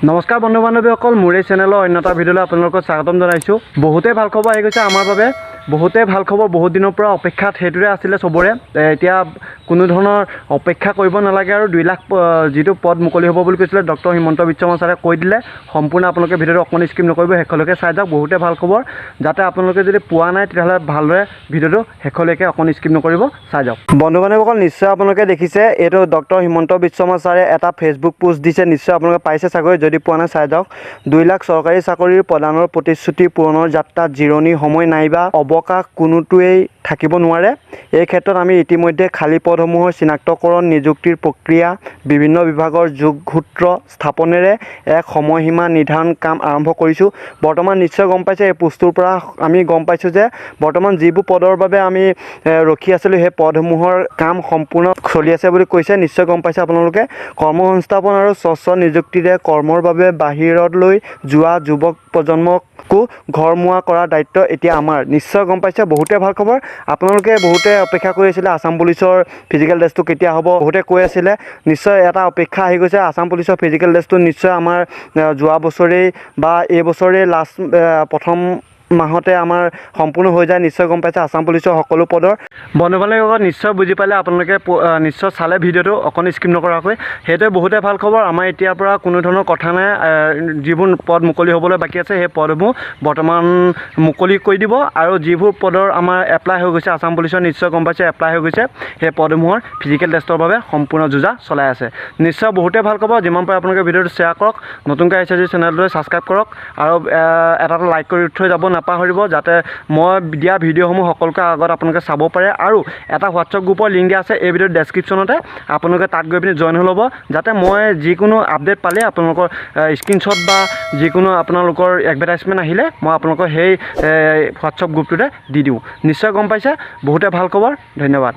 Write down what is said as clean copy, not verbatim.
নমস্কাৰ বন্ধু বান্ধৱীসকল, মোৰ এই চেনেলৰ অন্য এটা ভিডিঅ'লৈ আপোনালোকক স্বাগতম জনাইছোঁ। বহুতেই ভাল খবৰ আহি গৈছে আমাৰ বাবে, বহুতেই ভাল খবৰ। বহুত দিনৰ পৰা অপেক্ষাত সেইটোৰে আছিলে চবৰে। এতিয়া কোনো ধৰণৰ অপেক্ষা কৰিব নালাগে আৰু 2 লাখ যিটো পদ মুকলি হ'ব বুলি কৈছিলে ডক্টৰ হিমন্ত বিশ্ব শৰ্মা ছাৰে কৈ দিলে। সম্পূৰ্ণ আপোনালোকে ভিডিঅ'টো অকণমান স্কিপ নকৰিব, শেষলৈকে চাই যাওক। বহুতেই ভাল খবৰ, যাতে আপোনালোকে যদি পোৱা নাই তেতিয়াহ'লে ভালদৰে ভিডিঅ'টো শেষলৈকে অকণমান স্কিপ নকৰিব, চাই যাওক। বন্ধু বান্ধৱীসকল, নিশ্চয় আপোনালোকে দেখিছে, এইটো ডক্টৰ হিমন্ত বিশ্ব শৰ্মা ছাৰে এটা ফেচবুক পোষ্ট দিছে। নিশ্চয় আপোনালোকে পাইছে চাগৈ, যদি পোৱা নাই চাই যাওক। 2 লাখ চৰকাৰী চাকৰিৰ প্ৰদানৰ প্ৰতিশ্ৰুতি পূৰণৰ যাত্ৰাত জিৰণি সময় নাইবা অৱকাশ কোনোটোৱেই থাকিব নোৱাৰে। এই ক্ষেত্ৰত আমি ইতিমধ্যে খালী পদসমূহৰ চিনাক্তকৰণ, নিযুক্তিৰ প্ৰক্ৰিয়া, বিভিন্ন বিভাগৰ যোগসূত্ৰ স্থাপনেৰে এক সময়সীমা নিৰ্ধাৰণ কাম আৰম্ভ কৰিছোঁ। বৰ্তমান নিশ্চয় গম পাইছে, এই পোষ্টটোৰ পৰা আমি গম পাইছোঁ যে বৰ্তমান যিবোৰ পদৰ বাবে আমি ৰখি আছিলোঁ সেই পদসমূহৰ কাম সম্পূৰ্ণ চলি আছে বুলি কৈছে। নিশ্চয় গম পাইছে আপোনালোকে। কৰ্মসংস্থাপন আৰু স্বচ্ছ নিযুক্তিৰে কৰ্মৰ বাবে বাহিৰলৈ যোৱা যুৱক প্ৰজন্মকো ঘৰমুৱা কৰাৰ দায়িত্ব এতিয়া আমাৰ। নিশ্চয় গম পাইছে, বহুতে ভাল খবৰ। আপোনালোকে বহুতে অপেক্ষা কৰি আছিলে আছাম পুলিচৰ ফিজিকেল টেষ্টটো কেতিয়া হ'ব, বহুতে কৈ আছিলে। নিশ্চয় এটা অপেক্ষা আহি গৈছে। আছাম পুলিচৰ ফিজিকেল টেষ্টটো নিশ্চয় আমাৰ যোৱা বছৰেই বা এই বছৰেই লাষ্ট প্ৰথম মাহতে আমাৰ সম্পূৰ্ণ হৈ যায়। নিশ্চয় গম পাইছে আছাম পুলিচৰ সকলো পদৰ। বন্ধু বান্ধৱীসকল, নিশ্চয় বুজি পালে আপোনালোকে, নিশ্চয় চালে ভিডিঅ'টো অকণ স্কিপ নকৰাকৈ। সেইটোৱে বহুতে ভাল খবৰ। আমাৰ এতিয়াৰ পৰা কোনো ধৰণৰ কথা নাই। যিবোৰ পদ মুকলি হ'বলৈ বাকী আছে সেই পদসমূহ বৰ্তমান মুকলি কৰি দিব। আৰু যিবোৰ পদৰ আমাৰ এপ্লাই হৈ গৈছে আছাম পুলিচৰ, নিশ্চয় গম পাইছে এপ্লাই হৈ গৈছে, সেই পদসমূহৰ ফিজিকেল টেষ্টৰ বাবে সম্পূৰ্ণ যুঁজা চলাই আছে। নিশ্চয় বহুতে ভাল খবৰ। যিমান পাৰে আপোনালোকে ভিডিঅ'টো শ্বেয়াৰ কৰক, নতুনকৈ আহিছে যদি চেনেলটোৱে ছাবস্ক্ৰাইব কৰক, আৰু এটা লাইক কৰি থৈ যাব নাপাহৰিব, যাতে মই দিয়া ভিডিঅ'সমূহ সকলোকে আগত আপোনালোকে চাব পাৰে। আৰু এটা হোৱাটছআপ গ্ৰুপৰ লিংক দিয়া আছে এই ভিডিঅ'ৰ ডেছক্ৰিপশ্যনতে, আপোনালোকে তাত গৈ পিনি জইন হৈ ল'ব, যাতে মই যিকোনো আপডেট পালে আপোনালোকৰ স্ক্ৰীনশ্বট বা যিকোনো আপোনালোকৰ এডভাৰটাইজমেণ্ট আহিলে মই আপোনালোকৰ সেই হোৱাটছআপ গ্ৰুপটোতে দি দিওঁ। নিশ্চয় গম পাইছে, বহুতে ভাল খবৰ। ধন্যবাদ।